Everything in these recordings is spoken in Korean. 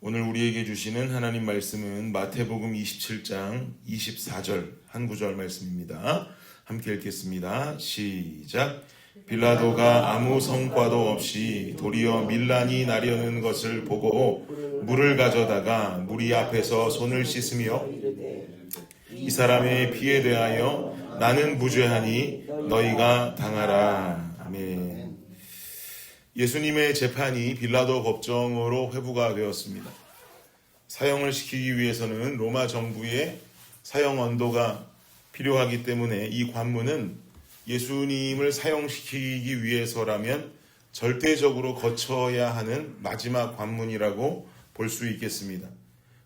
오늘 우리에게 주시는 하나님 말씀은 마태복음 27장 24절 한 구절 말씀입니다. 함께 읽겠습니다. 시작. 빌라도가 아무 성과도 없이 도리어 밀란이 나려는 것을 보고 물을 가져다가 무리 앞에서 손을 씻으며 이 사람의 피에 대하여 나는 무죄하니 너희가 당하라. 아멘. 예수님의 재판이 빌라도 법정으로 회부가 되었습니다. 사형을 시키기 위해서는 로마 정부의 사형 언도가 필요하기 때문에 이 관문은 예수님을 사형시키기 위해서라면 절대적으로 거쳐야 하는 마지막 관문이라고 볼 수 있겠습니다.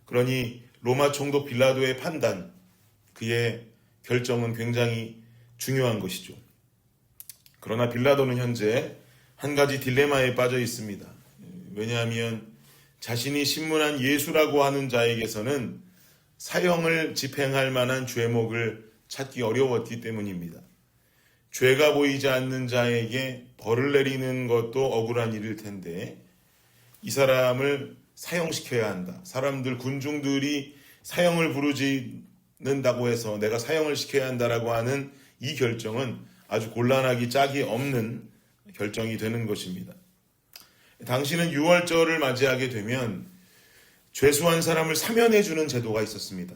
그러니 로마 총독 빌라도의 판단, 그의 결정은 굉장히 중요한 것이죠. 그러나 빌라도는 현재 한 가지 딜레마에 빠져 있습니다. 왜냐하면 자신이 신문한 예수라고 하는 자에게서는 사형을 집행할 만한 죄목을 찾기 어려웠기 때문입니다. 죄가 보이지 않는 자에게 벌을 내리는 것도 억울한 일일 텐데 이 사람을 사형시켜야 한다. 사람들, 군중들이 사형을 부르짖는다고 해서 내가 사형을 시켜야 한다라고 하는 이 결정은 아주 곤란하기 짝이 없는 결정이 되는 것입니다. 당시는 유월절을 맞이하게 되면 죄수한 사람을 사면해주는 제도가 있었습니다.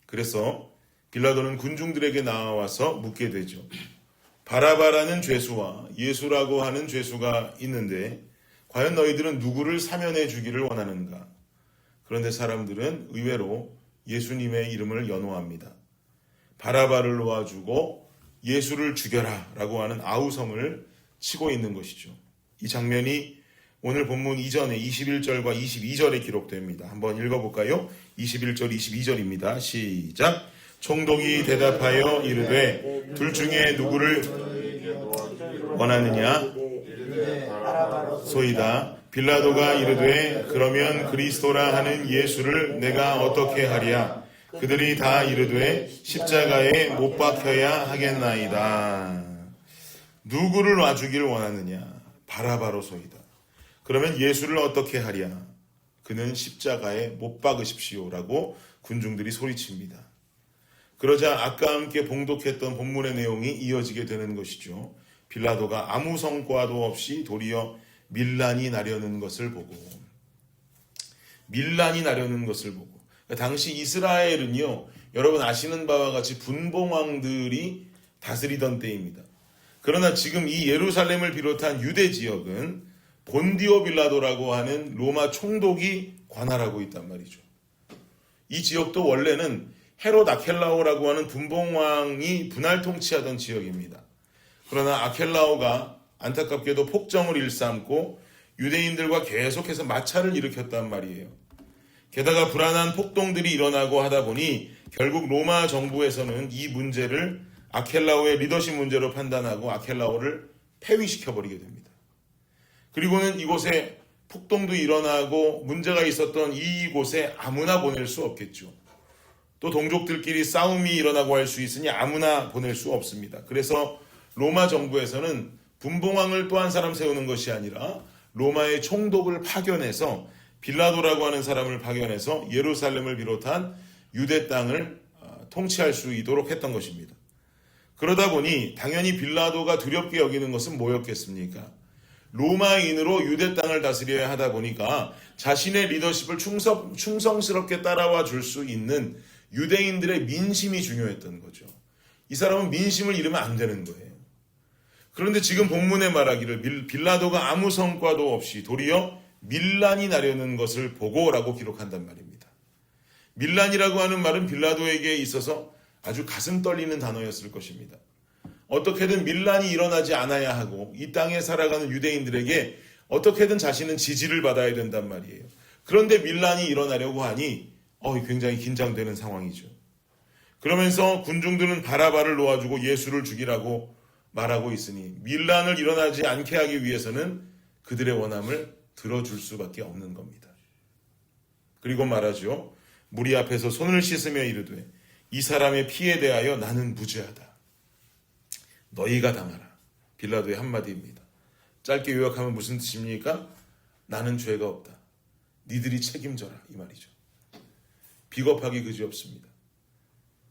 그래서 빌라도는 군중들에게 나와서 묻게 되죠. 바라바라는 죄수와 예수라고 하는 죄수가 있는데 과연 너희들은 누구를 사면해 주기를 원하는가? 그런데 사람들은 의외로 예수님의 이름을 연호합니다. 바라바를 놓아주고 예수를 죽여라 라고 하는 아우성을 치고 있는 것이죠. 이 장면이 오늘 본문 이전에 21절과 22절에 기록됩니다. 한번 읽어볼까요? 21절, 22절입니다. 시작. 총독이 대답하여 이르되 둘 중에 누구를 원하느냐? 소이다. 빌라도가 이르되 그러면 그리스도라 하는 예수를 내가 어떻게 하랴? 그들이 다 이르되 십자가에 못 박혀야 하겠나이다. 누구를 놔주기를 원하느냐? 바라바로소이다. 그러면 예수를 어떻게 하랴? 그는 십자가에 못 박으십시오라고 군중들이 소리칩니다. 그러자 아까 함께 봉독했던 본문의 내용이 이어지게 되는 것이죠. 빌라도가 아무 성과도 없이 도리어 밀란이 나려는 것을 보고 당시 이스라엘은요, 여러분 아시는 바와 같이 분봉왕들이 다스리던 때입니다. 그러나 지금 이 예루살렘을 비롯한 유대 지역은 본디오 빌라도라고 하는 로마 총독이 관할하고 있단 말이죠. 이 지역도 원래는 헤롯 아켈라오라고 하는 분봉왕이 분할 통치하던 지역입니다. 그러나 아켈라오가 안타깝게도 폭정을 일삼고 유대인들과 계속해서 마찰을 일으켰단 말이에요. 게다가 불안한 폭동들이 일어나고 하다 보니 결국 로마 정부에서는 이 문제를 아켈라오의 리더십 문제로 판단하고 아켈라오를 폐위시켜버리게 됩니다. 그리고는 이곳에 폭동도 일어나고 문제가 있었던 이곳에 아무나 보낼 수 없겠죠. 또 동족들끼리 싸움이 일어나고 할 수 있으니 아무나 보낼 수 없습니다. 그래서 로마 정부에서는 분봉왕을 또 한 사람 세우는 것이 아니라 로마의 총독을 파견해서 빌라도라고 하는 사람을 파견해서 예루살렘을 비롯한 유대 땅을 통치할 수 있도록 했던 것입니다. 그러다 보니 당연히 빌라도가 두렵게 여기는 것은 뭐였겠습니까? 로마인으로 유대 땅을 다스려야 하다 보니까 자신의 리더십을 충성스럽게 따라와 줄 수 있는 유대인들의 민심이 중요했던 거죠. 이 사람은 민심을 잃으면 안 되는 거예요. 그런데 지금 본문에 말하기를 빌라도가 아무 성과도 없이 도리어 밀란이 나려는 것을 보고라고 기록한단 말입니다. 밀란이라고 하는 말은 빌라도에게 있어서 아주 가슴 떨리는 단어였을 것입니다. 어떻게든 밀란이 일어나지 않아야 하고 이 땅에 살아가는 유대인들에게 어떻게든 자신은 지지를 받아야 된단 말이에요. 그런데 밀란이 일어나려고 하니 굉장히 긴장되는 상황이죠. 그러면서 군중들은 바라바를 놓아주고 예수를 죽이라고 말하고 있으니 밀란을 일어나지 않게 하기 위해서는 그들의 원함을 들어줄 수밖에 없는 겁니다. 그리고 말하죠. 무리 앞에서 손을 씻으며 이르되 이 사람의 피에 대하여 나는 무죄하다. 너희가 당하라. 빌라도의 한마디입니다. 짧게 요약하면 무슨 뜻입니까? 나는 죄가 없다. 니들이 책임져라 이 말이죠. 비겁하기 그지없습니다.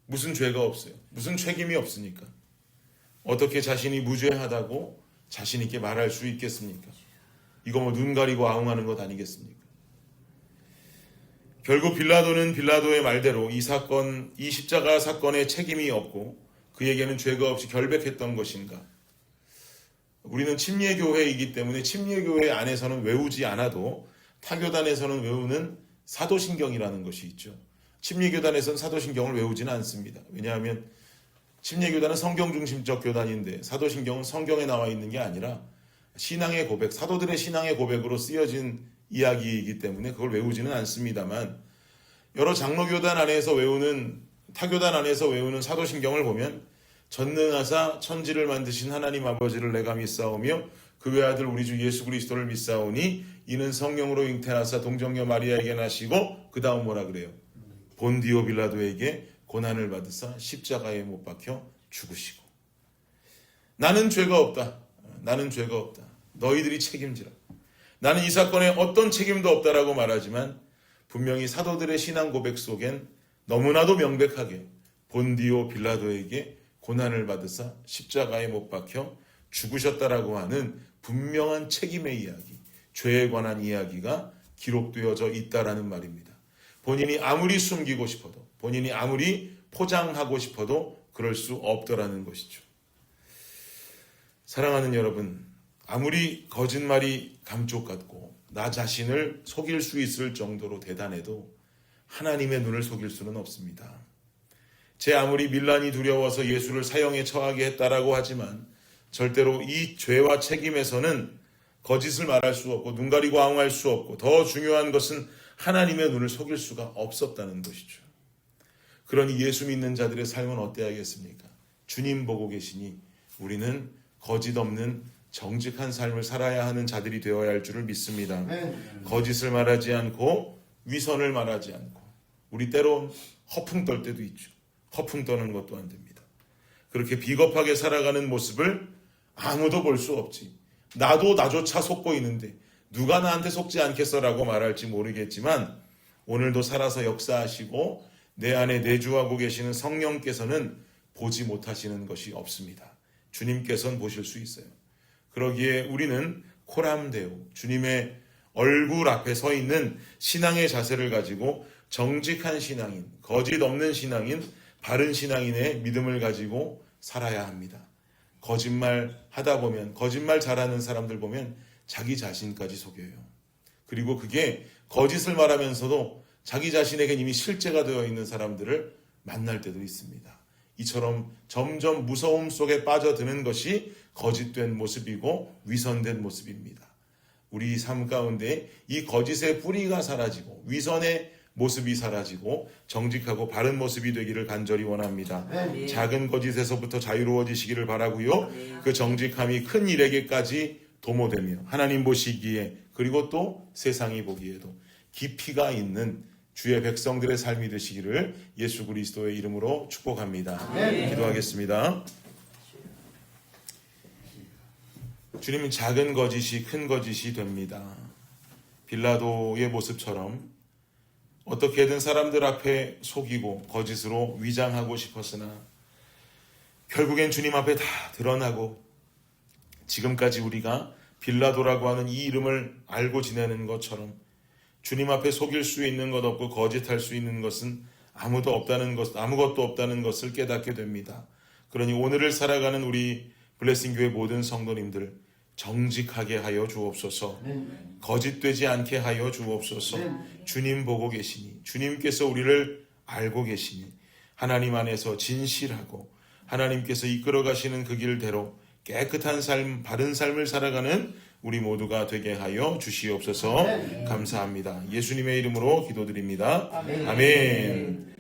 무슨 죄가 없어요. 무슨 책임이 없으니까 어떻게 자신이 무죄하다고 자신 있게 말할 수 있겠습니까? 이거 뭐 눈 가리고 아웅하는 것 아니겠습니까? 결국 빌라도는 빌라도의 말대로 이 십자가 사건에 책임이 없고 그에게는 죄가 없이 결백했던 것인가? 우리는 침례교회이기 때문에 침례교회 안에서는 외우지 않아도 타교단에서는 외우는 사도신경이라는 것이 있죠. 침례교단에서는 사도신경을 외우지는 않습니다. 왜냐하면 침례교단은 성경중심적 교단인데 사도신경은 성경에 나와 있는 게 아니라 신앙의 고백, 사도들의 신앙의 고백으로 쓰여진 이야기이기 때문에 그걸 외우지는 않습니다만 여러 장로교단 안에서 외우는 타교단 안에서 외우는 사도신경을 보면 전능하사 천지를 만드신 하나님 아버지를 내가 믿사오며 그 외아들 우리 주 예수 그리스도를 믿사오니 이는 성령으로 잉태하사 동정녀 마리아에게 나시고 그 다음 뭐라 그래요? 본디오 빌라도에게 고난을 받으사 십자가에 못 박혀 죽으시고 나는 죄가 없다. 나는 죄가 없다. 너희들이 책임지라. 나는 이 사건에 어떤 책임도 없다라고 말하지만 분명히 사도들의 신앙 고백 속엔 너무나도 명백하게 본디오 빌라도에게 고난을 받으사 십자가에 못 박혀 죽으셨다라고 하는 분명한 책임의 이야기, 죄에 관한 이야기가 기록되어져 있다라는 말입니다. 본인이 아무리 숨기고 싶어도 본인이 아무리 포장하고 싶어도 그럴 수 없더라는 것이죠. 사랑하는 여러분, 아무리 거짓말이 감쪽 같고 나 자신을 속일 수 있을 정도로 대단해도 하나님의 눈을 속일 수는 없습니다. 제 아무리 밀란이 두려워서 예수를 사형에 처하게 했다라고 하지만 절대로 이 죄와 책임에서는 거짓을 말할 수 없고 눈 가리고 아웅할 수 없고 더 중요한 것은 하나님의 눈을 속일 수가 없었다는 것이죠. 그러니 예수 믿는 자들의 삶은 어때야겠습니까? 주님 보고 계시니 우리는 거짓 없는 정직한 삶을 살아야 하는 자들이 되어야 할 줄을 믿습니다. 거짓을 말하지 않고 위선을 말하지 않고 우리 때론 허풍 떨 때도 있죠. 허풍 떠는 것도 안 됩니다. 그렇게 비겁하게 살아가는 모습을 아무도 볼 수 없지. 나도 나조차 속고 있는데 누가 나한테 속지 않겠어라고 말할지 모르겠지만 오늘도 살아서 역사하시고 내 안에 내주하고 계시는 성령께서는 보지 못하시는 것이 없습니다. 주님께서는 보실 수 있어요. 그러기에 우리는 코람데오, 주님의 얼굴 앞에 서 있는 신앙의 자세를 가지고 정직한 신앙인, 거짓 없는 신앙인, 바른 신앙인의 믿음을 가지고 살아야 합니다. 거짓말 하다 보면, 거짓말 잘하는 사람들 보면 자기 자신까지 속여요. 그리고 그게 거짓을 말하면서도 자기 자신에게 이미 실제가 되어 있는 사람들을 만날 때도 있습니다. 이처럼 점점 무서움 속에 빠져드는 것이 거짓된 모습이고 위선된 모습입니다. 우리 삶 가운데 이 거짓의 뿌리가 사라지고 위선의 모습이 사라지고 정직하고 바른 모습이 되기를 간절히 원합니다. 네. 작은 거짓에서부터 자유로워지시기를 바라고요. 그 정직함이 큰 일에게까지 도모되며 하나님 보시기에 그리고 또 세상이 보기에도 깊이가 있는 주의 백성들의 삶이 되시기를 예수 그리스도의 이름으로 축복합니다. 네. 기도하겠습니다. 주님은 작은 거짓이 큰 거짓이 됩니다. 빌라도의 모습처럼 어떻게든 사람들 앞에 속이고 거짓으로 위장하고 싶었으나 결국엔 주님 앞에 다 드러나고 지금까지 우리가 빌라도라고 하는 이 이름을 알고 지내는 것처럼 주님 앞에 속일 수 있는 것 없고 거짓할 수 있는 것은 아무것도 없다는 것을 깨닫게 됩니다. 그러니 오늘을 살아가는 우리 블레싱교회 모든 성도님들 정직하게 하여 주옵소서. 거짓되지 않게 하여 주옵소서. 주님 보고 계시니 주님께서 우리를 알고 계시니 하나님 안에서 진실하고 하나님께서 이끌어 가시는 그 길대로 깨끗한 삶, 바른 삶을 살아가는 우리 모두가 되게 하여 주시옵소서. 감사합니다. 예수님의 이름으로 기도드립니다. 아멘.